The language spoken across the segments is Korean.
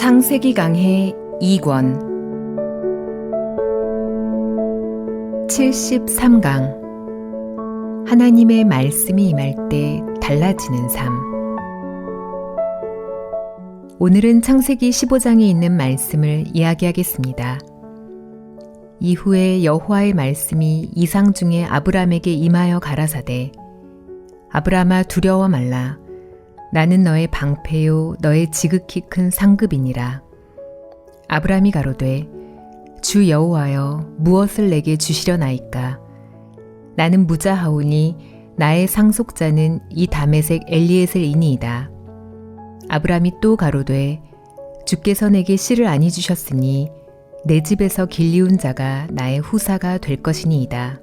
창세기 강해 2권 73강 하나님의 말씀이 임할 때 달라지는 삶. 오늘은 창세기 15장에 있는 말씀을 이야기하겠습니다. 이후에 여호와의 말씀이 이상 중에 아브람에게 임하여 가라사대 아브람아 두려워 말라. 나는 너의 방패요 너의 지극히 큰 상급이니라. 아브람이 가로되 주 여호와여 무엇을 내게 주시려나이까. 나는 무자하오니 나의 상속자는 이 다메섹 엘리에셀이니이다. 아브람이 또 가로되 주께서 내게 씨를 아니 주셨으니 내 집에서 길리운 자가 나의 후사가 될 것이니이다.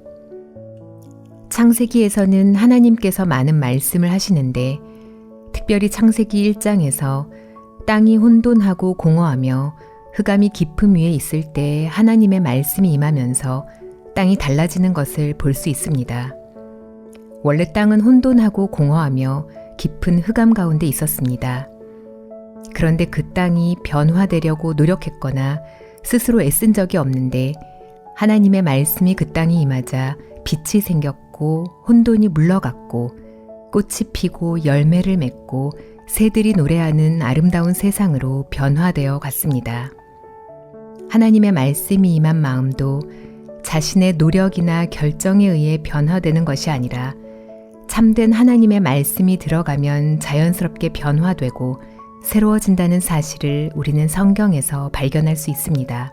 창세기에서는 하나님께서 많은 말씀을 하시는데 특별히 창세기 1장에서 땅이 혼돈하고 공허하며 흑암이 깊음 위에 있을 때 하나님의 말씀이 임하면서 땅이 달라지는 것을 볼 수 있습니다. 원래 땅은 혼돈하고 공허하며 깊은 흑암 가운데 있었습니다. 그런데 그 땅이 변화되려고 노력했거나 스스로 애쓴 적이 없는데 하나님의 말씀이 그 땅에 임하자 빛이 생겼고 혼돈이 물러갔고 꽃이 피고 열매를 맺고 새들이 노래하는 아름다운 세상으로 변화되어 갔습니다. 하나님의 말씀이 임한 마음도 자신의 노력이나 결정에 의해 변화되는 것이 아니라 참된 하나님의 말씀이 들어가면 자연스럽게 변화되고 새로워진다는 사실을 우리는 성경에서 발견할 수 있습니다.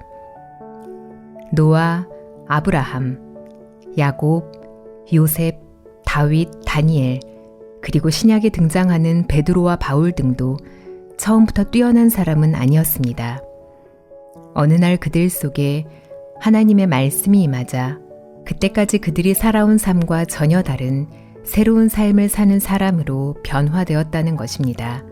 노아, 아브라함, 야곱, 요셉, 다윗, 다니엘, 그리고 신약에 등장하는 베드로와 바울 등도 처음부터 뛰어난 사람은 아니었습니다. 어느 날 그들 속에 하나님의 말씀이 임하자 그때까지 그들이 살아온 삶과 전혀 다른 새로운 삶을 사는 사람으로 변화되었다는 것입니다.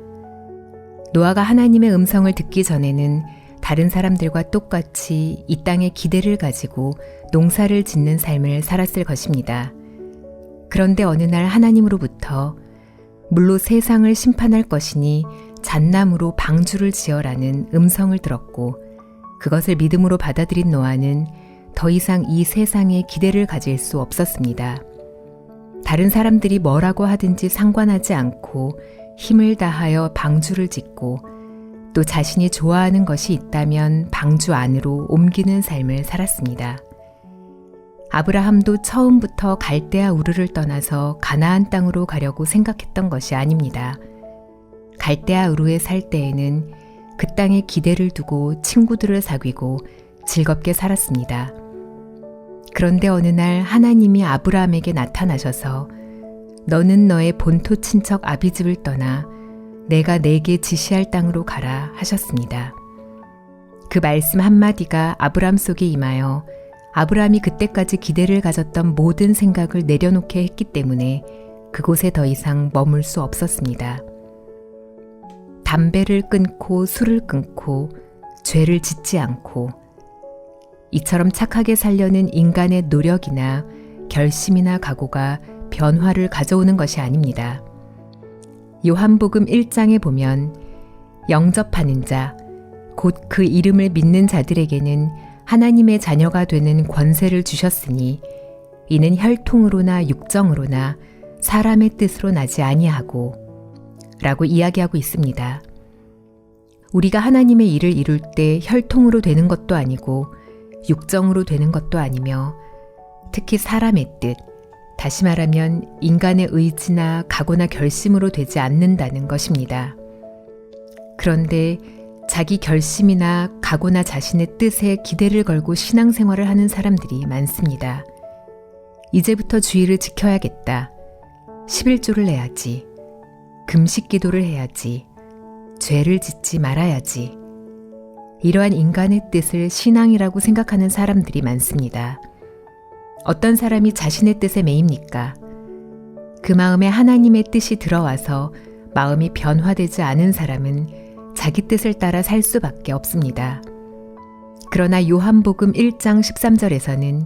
노아가 하나님의 음성을 듣기 전에는 다른 사람들과 똑같이 이 땅에 기대를 가지고 농사를 짓는 삶을 살았을 것입니다. 그런데 어느 날 하나님으로부터 물로 세상을 심판할 것이니 잣나무로 방주를 지어라는 음성을 들었고 그것을 믿음으로 받아들인 노아는 더 이상 이 세상에 기대를 가질 수 없었습니다. 다른 사람들이 뭐라고 하든지 상관하지 않고 힘을 다하여 방주를 짓고 또 자신이 좋아하는 것이 있다면 방주 안으로 옮기는 삶을 살았습니다. 아브라함도 처음부터 갈대아 우르를 떠나서 가나안 땅으로 가려고 생각했던 것이 아닙니다. 갈대아 우르에 살 때에는 그 땅에 기대를 두고 친구들을 사귀고 즐겁게 살았습니다. 그런데 어느 날 하나님이 아브라함에게 나타나셔서 너는 너의 본토 친척 아비집을 떠나 내가 내게 지시할 땅으로 가라 하셨습니다. 그 말씀 한마디가 아브람 속에 임하여 아브라함이 그때까지 기대를 가졌던 모든 생각을 내려놓게 했기 때문에 그곳에 더 이상 머물 수 없었습니다. 담배를 끊고 술을 끊고 죄를 짓지 않고 이처럼 착하게 살려는 인간의 노력이나 결심이나 각오가 변화를 가져오는 것이 아닙니다. 요한복음 1장에 보면 영접하는 자, 곧 그 이름을 믿는 자들에게는 하나님의 자녀가 되는 권세를 주셨으니 이는 혈통으로나 육정으로나 사람의 뜻으로 나지 아니하고 라고 이야기하고 있습니다. 우리가 하나님의 일을 이룰 때 혈통으로 되는 것도 아니고 육정으로 되는 것도 아니며 특히 사람의 뜻, 다시 말하면 인간의 의지나 각오나 결심으로 되지 않는다는 것입니다. 그런데 자기 결심이나 각오나 자신의 뜻에 기대를 걸고 신앙생활을 하는 사람들이 많습니다. 이제부터 주의를 지켜야겠다. 11조를 내야지. 금식 기도를 해야지. 죄를 짓지 말아야지. 이러한 인간의 뜻을 신앙이라고 생각하는 사람들이 많습니다. 어떤 사람이 자신의 뜻에 매입니까? 그 마음에 하나님의 뜻이 들어와서 마음이 변화되지 않은 사람은 자기 뜻을 따라 살 수밖에 없습니다. 그러나 요한복음 1장 13절에서는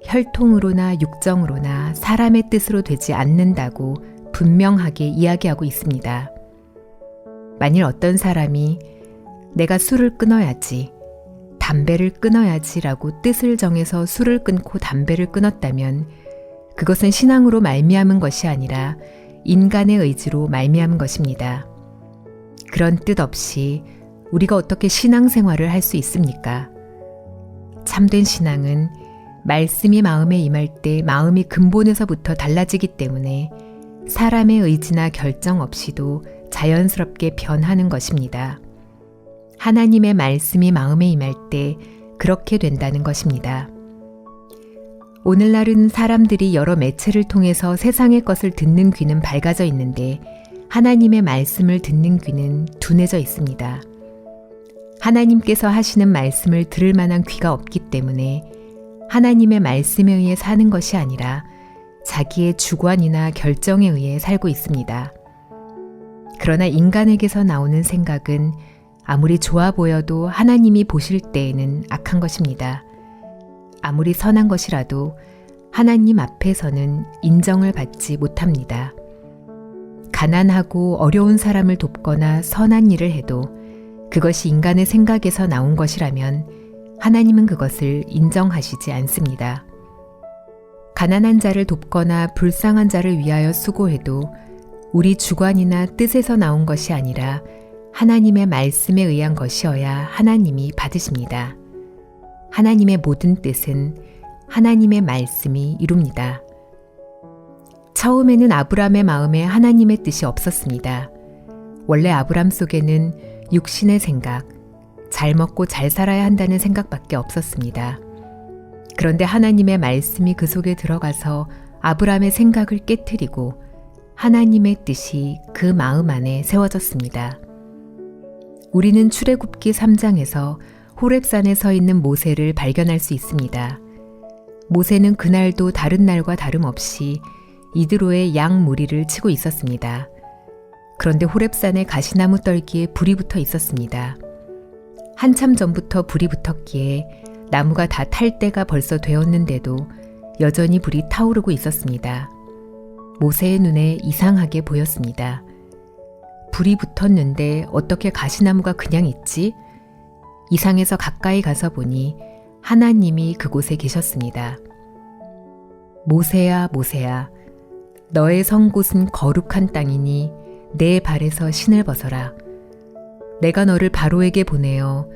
혈통으로나 육정으로나 사람의 뜻으로 되지 않는다고 분명하게 이야기하고 있습니다. 만일 어떤 사람이 내가 술을 끊어야지, 담배를 끊어야지라고 뜻을 정해서 술을 끊고 담배를 끊었다면 그것은 신앙으로 말미암은 것이 아니라 인간의 의지로 말미암은 것입니다. 그런 뜻 없이 우리가 어떻게 신앙생활을 할 수 있습니까? 참된 신앙은 말씀이 마음에 임할 때 마음이 근본에서부터 달라지기 때문에 사람의 의지나 결정 없이도 자연스럽게 변하는 것입니다. 하나님의 말씀이 마음에 임할 때 그렇게 된다는 것입니다. 오늘날은 사람들이 여러 매체를 통해서 세상의 것을 듣는 귀는 밝아져 있는데 하나님의 말씀을 듣는 귀는 둔해져 있습니다. 하나님께서 하시는 말씀을 들을 만한 귀가 없기 때문에 하나님의 말씀에 의해 사는 것이 아니라 자기의 주관이나 결정에 의해 살고 있습니다. 그러나 인간에게서 나오는 생각은 아무리 좋아 보여도 하나님이 보실 때에는 악한 것입니다. 아무리 선한 것이라도 하나님 앞에서는 인정을 받지 못합니다. 가난하고 어려운 사람을 돕거나 선한 일을 해도 그것이 인간의 생각에서 나온 것이라면 하나님은 그것을 인정하시지 않습니다. 가난한 자를 돕거나 불쌍한 자를 위하여 수고해도 우리 주관이나 뜻에서 나온 것이 아니라 하나님의 말씀에 의한 것이어야 하나님이 받으십니다. 하나님의 모든 뜻은 하나님의 말씀이 이룹니다. 처음에는 아브람의 마음에 하나님의 뜻이 없었습니다. 원래 아브람 속에는 육신의 생각, 잘 먹고 잘 살아야 한다는 생각밖에 없었습니다. 그런데 하나님의 말씀이 그 속에 들어가서 아브람의 생각을 깨트리고 하나님의 뜻이 그 마음 안에 세워졌습니다. 우리는 출애굽기 3장에서 호렙산에 서 있는 모세를 발견할 수 있습니다. 모세는 그날도 다른 날과 다름없이 이드로의 양 무리를 치고 있었습니다. 그런데 호렙산에 가시나무 떨기에 불이 붙어 있었습니다. 한참 전부터 불이 붙었기에 나무가 다 탈 때가 벌써 되었는데도 여전히 불이 타오르고 있었습니다. 모세의 눈에 이상하게 보였습니다. 불이 붙었는데 어떻게 가시나무가 그냥 있지? 이상해서 가까이 가서 보니 하나님이 그곳에 계셨습니다. 모세야, 모세야, 너의 선 곳은 거룩한 땅이니 내 발에서 신을 벗어라. 내가 너를 바로에게 보내어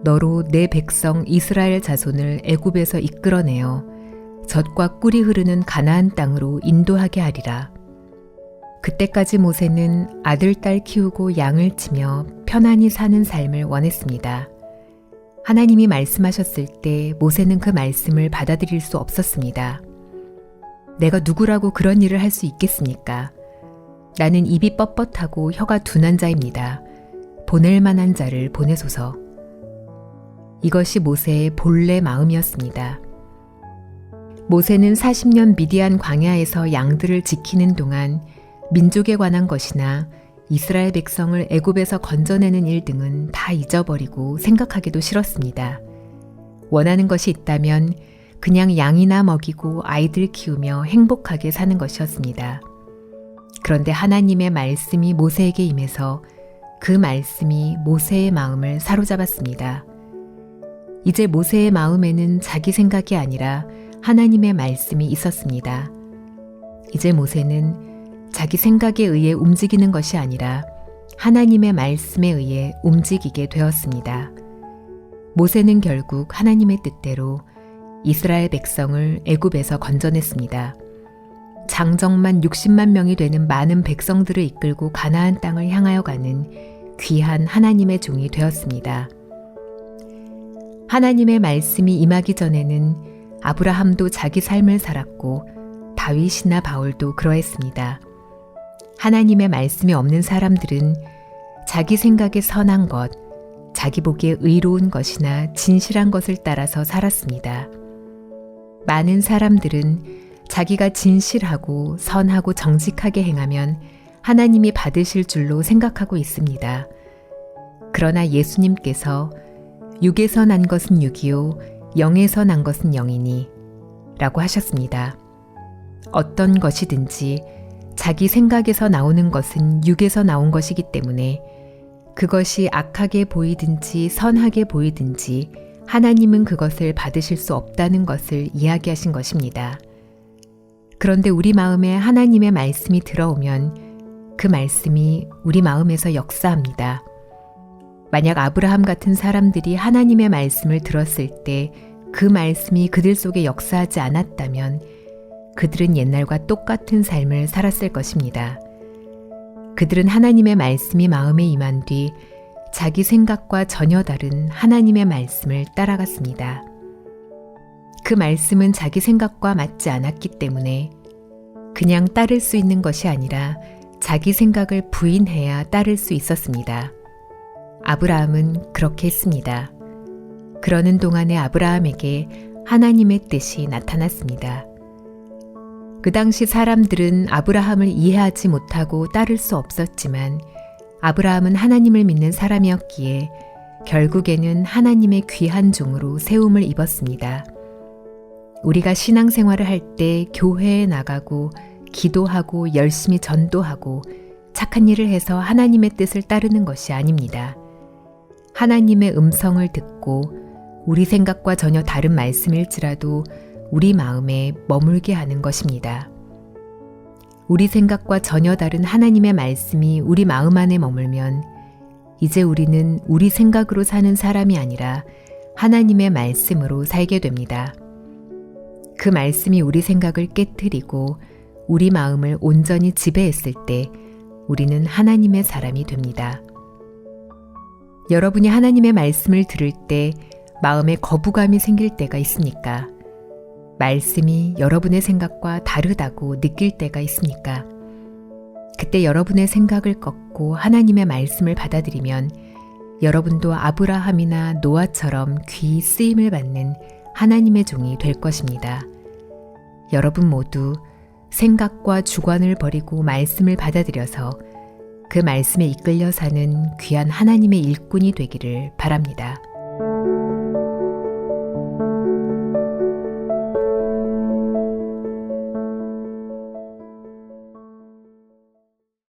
너로 내 백성 이스라엘 자손을 애굽에서 이끌어내어 젖과 꿀이 흐르는 가나안 땅으로 인도하게 하리라. 그때까지 모세는 아들, 딸 키우고 양을 치며 편안히 사는 삶을 원했습니다. 하나님이 말씀하셨을 때 모세는 그 말씀을 받아들일 수 없었습니다. 내가 누구라고 그런 일을 할 수 있겠습니까? 나는 입이 뻣뻣하고 혀가 둔한 자입니다. 보낼 만한 자를 보내소서. 이것이 모세의 본래 마음이었습니다. 모세는 40년 미디안 광야에서 양들을 지키는 동안 민족에 관한 것이나 이스라엘 백성을 애굽에서 건져내는 일 등은 다 잊어버리고 생각하기도 싫었습니다. 원하는 것이 있다면 그냥 양이나 먹이고 아이들 키우며 행복하게 사는 것이었습니다. 그런데 하나님의 말씀이 모세에게 임해서 그 말씀이 모세의 마음을 사로잡았습니다. 이제 모세의 마음에는 자기 생각이 아니라 하나님의 말씀이 있었습니다. 이제 모세는 자기 생각에 의해 움직이는 것이 아니라 하나님의 말씀에 의해 움직이게 되었습니다. 모세는 결국 하나님의 뜻대로 이스라엘 백성을 애굽에서 건져냈습니다. 장정만 60만 명이 되는 많은 백성들을 이끌고 가나안 땅을 향하여 가는 귀한 하나님의 종이 되었습니다. 하나님의 말씀이 임하기 전에는 아브라함도 자기 삶을 살았고 다윗이나 바울도 그러했습니다. 하나님의 말씀이 없는 사람들은 자기 생각에 선한 것, 자기 보기에 의로운 것이나 진실한 것을 따라서 살았습니다. 많은 사람들은 자기가 진실하고 선하고 정직하게 행하면 하나님이 받으실 줄로 생각하고 있습니다. 그러나 예수님께서 육에서 난 것은 육이요 영에서 난 것은 영이니 라고 하셨습니다. 어떤 것이든지 자기 생각에서 나오는 것은 육에서 나온 것이기 때문에 그것이 악하게 보이든지 선하게 보이든지 하나님은 그것을 받으실 수 없다는 것을 이야기하신 것입니다. 그런데 우리 마음에 하나님의 말씀이 들어오면 그 말씀이 우리 마음에서 역사합니다. 만약 아브라함 같은 사람들이 하나님의 말씀을 들었을 때 그 말씀이 그들 속에 역사하지 않았다면 그들은 옛날과 똑같은 삶을 살았을 것입니다. 그들은 하나님의 말씀이 마음에 임한 뒤 자기 생각과 전혀 다른 하나님의 말씀을 따라갔습니다. 그 말씀은 자기 생각과 맞지 않았기 때문에 그냥 따를 수 있는 것이 아니라 자기 생각을 부인해야 따를 수 있었습니다. 아브라함은 그렇게 했습니다. 그러는 동안에 아브라함에게 하나님의 뜻이 나타났습니다. 그 당시 사람들은 아브라함을 이해하지 못하고 따를 수 없었지만 아브라함은 하나님을 믿는 사람이었기에 결국에는 하나님의 귀한 종으로 세움을 입었습니다. 우리가 신앙생활을 할 때 교회에 나가고 기도하고 열심히 전도하고 착한 일을 해서 하나님의 뜻을 따르는 것이 아닙니다. 하나님의 음성을 듣고 우리 생각과 전혀 다른 말씀일지라도 우리 마음에 머물게 하는 것입니다. 우리 생각과 전혀 다른 하나님의 말씀이 우리 마음 안에 머물면 이제 우리는 우리 생각으로 사는 사람이 아니라 하나님의 말씀으로 살게 됩니다. 그 말씀이 우리 생각을 깨트리고 우리 마음을 온전히 지배했을 때 우리는 하나님의 사람이 됩니다. 여러분이 하나님의 말씀을 들을 때 마음에 거부감이 생길 때가 있습니까? 말씀이 여러분의 생각과 다르다고 느낄 때가 있습니까? 그때 여러분의 생각을 꺾고 하나님의 말씀을 받아들이면 여러분도 아브라함이나 노아처럼 귀히 쓰임을 받는 하나님의 종이 될 것입니다. 여러분 모두 생각과 주관을 버리고 말씀을 받아들여서 그 말씀에 이끌려 사는 귀한 하나님의 일꾼이 되기를 바랍니다.